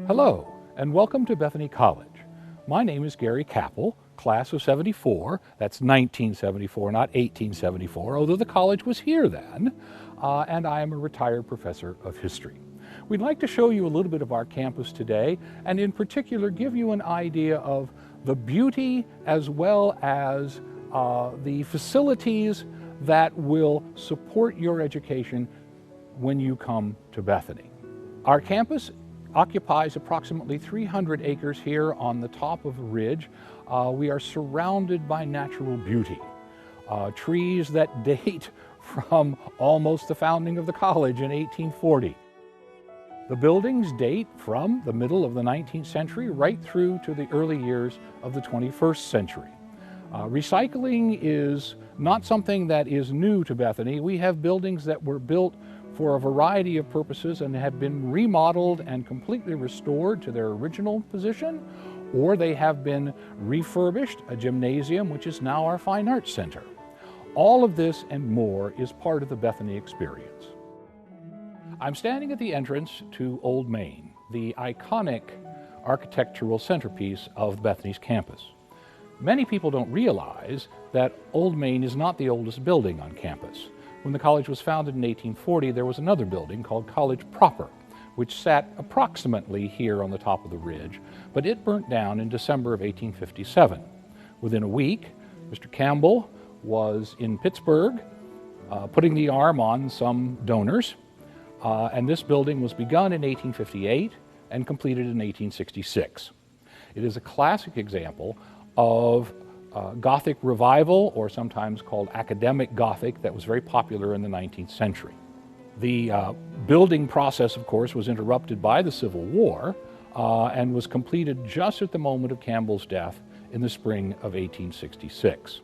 Hello, and welcome to Bethany College. My name is Gary Capel, class of 74. That's 1974, not 1874, although the college was here then, and I am a retired professor of history. We'd like to show you a little bit of our campus today, and in particular give you an idea of the beauty as well as the facilities that will support your education when you come to Bethany. Our campus occupies approximately 300 acres here on the top of a ridge. We are surrounded by natural beauty. Trees that date from almost the founding of the college in 1840. The buildings date from the middle of the 19th century right through to the early years of the 21st century. Recycling is not something that is new to Bethany. We have buildings that were built for a variety of purposes and have been remodeled and completely restored to their original position, or they have been refurbished, a gymnasium, which is now our Fine Arts Center. All of this and more is part of the Bethany experience. I'm standing at the entrance to Old Main, the iconic architectural centerpiece of Bethany's campus. Many people don't realize that Old Main is not the oldest building on campus. When the college was founded in 1840, there was another building called College Proper, which sat approximately here on the top of the ridge, but it burnt down in December of 1857. Within a week, Mr. Campbell was in Pittsburgh putting the arm on some donors, and this building was begun in 1858 and completed in 1866. It is a classic example of Gothic revival, or sometimes called academic Gothic, that was very popular in the 19th century. The building process, of course, was interrupted by the Civil War and was completed just at the moment of Campbell's death in the spring of 1866.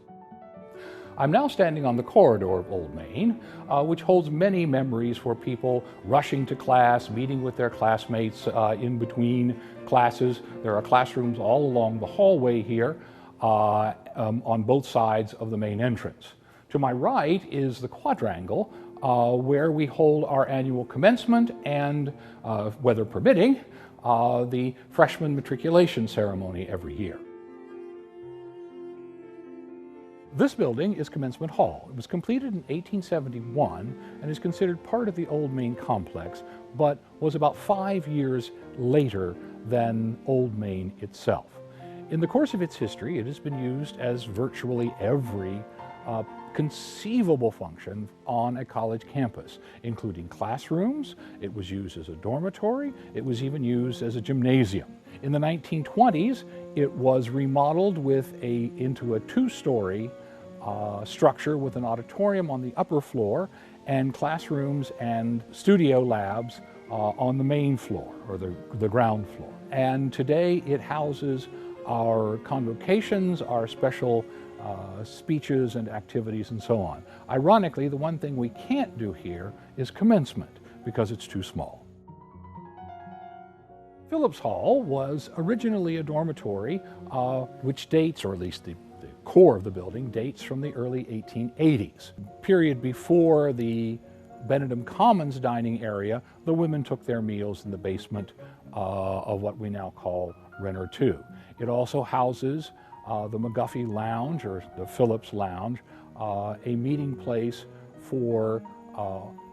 I'm now standing on the corridor of Old Main, which holds many memories for people rushing to class, meeting with their classmates in between classes. There are classrooms all along the hallway here on both sides of the main entrance. To my right is the quadrangle where we hold our annual commencement and, weather permitting, the freshman matriculation ceremony every year. This building is Commencement Hall. It was completed in 1871 and is considered part of the Old Main complex, but was about 5 years later than Old Main itself. In the course of its history, it has been used as virtually every conceivable function on a college campus, including classrooms. It was used as a dormitory. It was even used as a gymnasium. In the 1920s, it was remodeled into a two-story structure with an auditorium on the upper floor and classrooms and studio labs on the main floor, or the ground floor. And today it houses our convocations, our special speeches and activities and so on. Ironically, the one thing we can't do here is commencement because it's too small. Phillips Hall was originally a dormitory which dates, or at least the core of the building, dates from the early 1880s. Period before the Benedum Commons dining area, the women took their meals in the basement of what we now call Renner 2. It also houses the McGuffey Lounge, or the Phillips Lounge, a meeting place for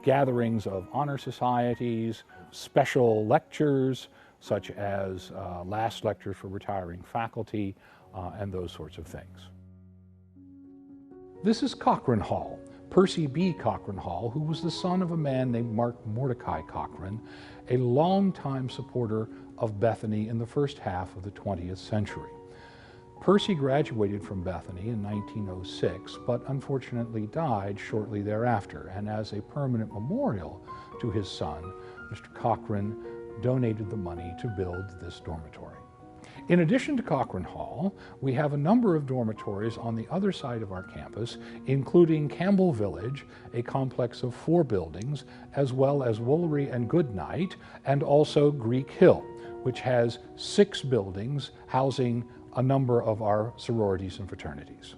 gatherings of honor societies, special lectures, such as last lectures for retiring faculty, and those sorts of things. This is Cochran Hall, Percy B. Cochran Hall, who was the son of a man named Mark Mordecai Cochran, a longtime supporter of Bethany in the first half of the 20th century. Percy graduated from Bethany in 1906, but unfortunately died shortly thereafter, and as a permanent memorial to his son, Mr. Cochran donated the money to build this dormitory. In addition to Cochran Hall, we have a number of dormitories on the other side of our campus, including Campbell Village, a complex of 4 buildings, as well as Woolery and Goodnight, and also Greek Hill, which has 6 buildings housing a number of our sororities and fraternities.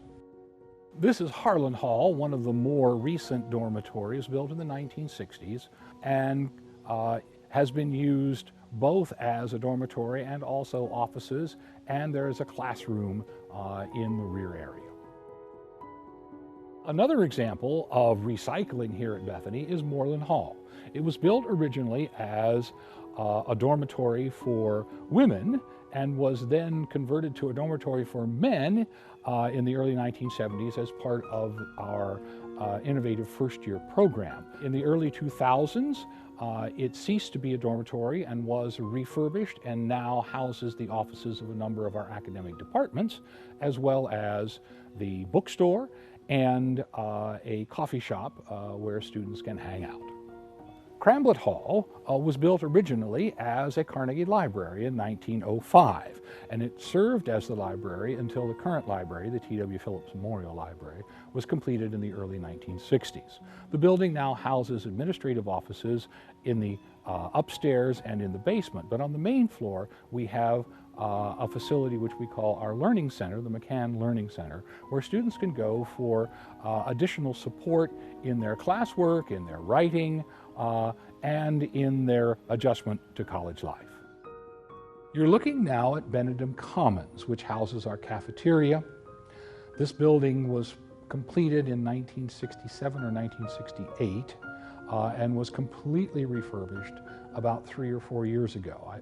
This is Harlan Hall, one of the more recent dormitories built in the 1960s, and has been used both as a dormitory and also offices, and there is a classroom in the rear area. Another example of recycling here at Bethany is Moreland Hall. It was built originally as a dormitory for women and was then converted to a dormitory for men in the early 1970s as part of our innovative first-year program. In the early 2000s, it ceased to be a dormitory and was refurbished and now houses the offices of a number of our academic departments, as well as the bookstore and a coffee shop where students can hang out. Cramblett Hall was built originally as a Carnegie Library in 1905, and it served as the library until the current library, the T.W. Phillips Memorial Library, was completed in the early 1960s. The building now houses administrative offices in the upstairs and in the basement, but on the main floor we have a facility which we call our Learning Center, the McCann Learning Center, where students can go for additional support in their classwork, in their writing, and in their adjustment to college life. You're looking now at Benedum Commons, which houses our cafeteria. This building was completed in 1967 or 1968 and was completely refurbished about 3 or 4 years ago.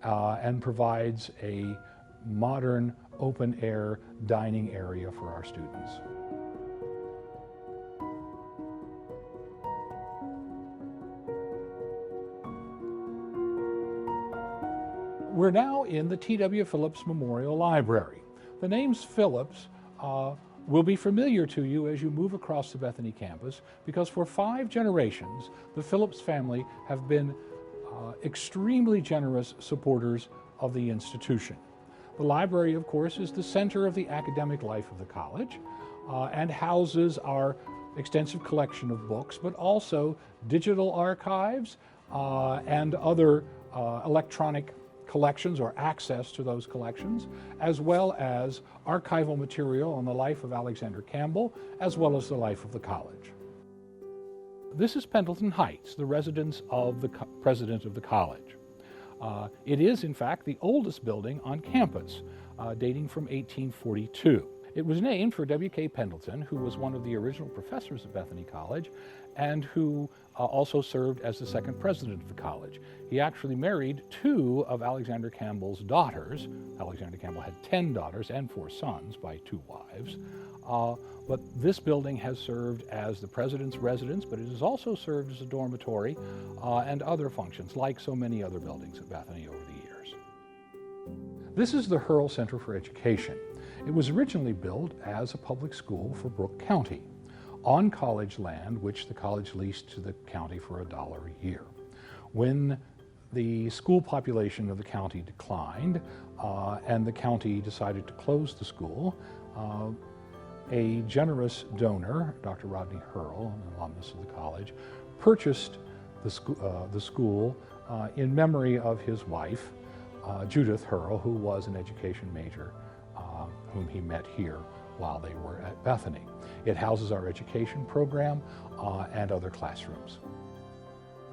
And provides a modern open-air dining area for our students. We're now in the T.W. Phillips Memorial Library. The names Phillips will be familiar to you as you move across the Bethany campus because for 5 generations, the Phillips family have been extremely generous supporters of the institution. The library, of course, is the center of the academic life of the college and houses our extensive collection of books, but also digital archives and other electronic collections or access to those collections, as well as archival material on the life of Alexander Campbell, as well as the life of the college. This is Pendleton Heights, the residence of the president of the college. It is, in fact, the oldest building on campus, dating from 1842. It was named for W.K. Pendleton, who was one of the original professors at Bethany College and who also served as the second president of the college. He actually married 2 of Alexander Campbell's daughters. Alexander Campbell had 10 daughters and 4 sons by 2 wives. But this building has served as the president's residence, but it has also served as a dormitory and other functions, like so many other buildings at Bethany over the years. This is the Hurl Center for Education. It was originally built as a public school for Brooke County on college land, which the college leased to the county for $1 a year. When the school population of the county declined and the county decided to close the school, a generous donor, Dr. Rodney Hurl, an alumnus of the college, purchased the school in memory of his wife, Judith Hurl, who was an education major whom he met here while they were at Bethany. It houses our education program and other classrooms.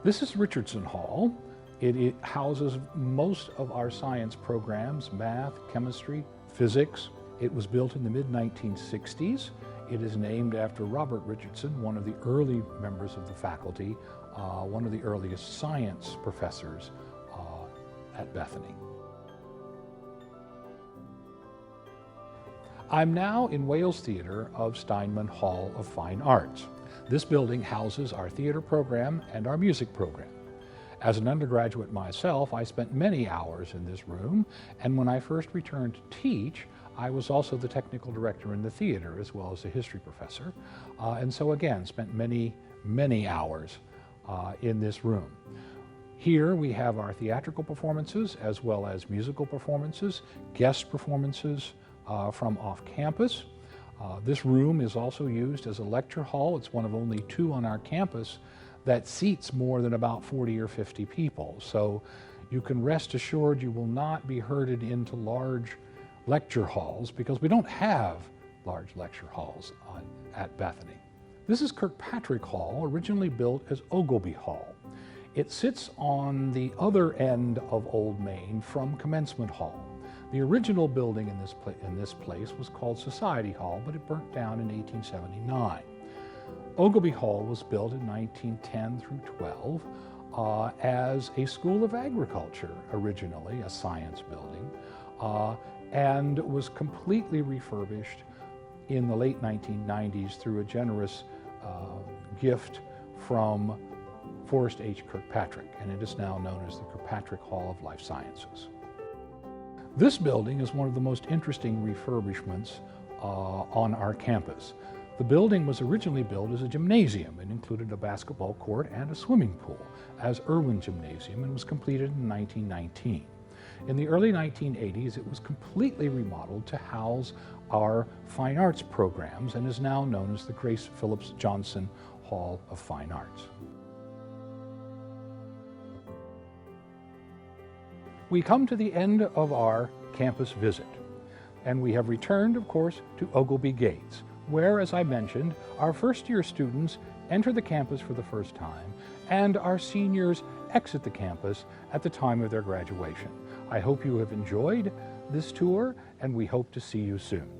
This is Richardson Hall. It houses most of our science programs, math, chemistry, physics. It was built in the mid-1960s. It is named after Robert Richardson, one of the early members of the faculty, one of the earliest science professors at Bethany. I'm now in Wales Theatre of Steinman Hall of Fine Arts. This building houses our theater program and our music program. As an undergraduate myself, I spent many hours in this room, and when I first returned to teach, I was also the technical director in the theater as well as a history professor, and so again spent many hours in this room. Here we have our theatrical performances as well as musical performances, guest performances from off campus. This room is also used as a lecture hall. It's one of only 2 on our campus that seats more than about 40 or 50 people. So you can rest assured you will not be herded into large lecture halls because we don't have large lecture halls at Bethany. This is Kirkpatrick Hall, originally built as Oglebay Hall. It sits on the other end of Old Main from Commencement Hall. The original building in this place was called Society Hall, but it burnt down in 1879. Oglebay Hall was built in 1910 through 12 as a school of agriculture, originally a science building, and was completely refurbished in the late 1990s through a generous gift from Forrest H. Kirkpatrick, and it is now known as the Kirkpatrick Hall of Life Sciences. This building is one of the most interesting refurbishments on our campus. The building was originally built as a gymnasium. It included a basketball court and a swimming pool as Irwin Gymnasium and was completed in 1919. In the early 1980s, it was completely remodeled to house our fine arts programs and is now known as the Grace Phillips Johnson Hall of Fine Arts. We come to the end of our campus visit, and we have returned, of course, to Oglebay Gates, where, as I mentioned, our first-year students enter the campus for the first time, and our seniors exit the campus at the time of their graduation. I hope you have enjoyed this tour, and we hope to see you soon.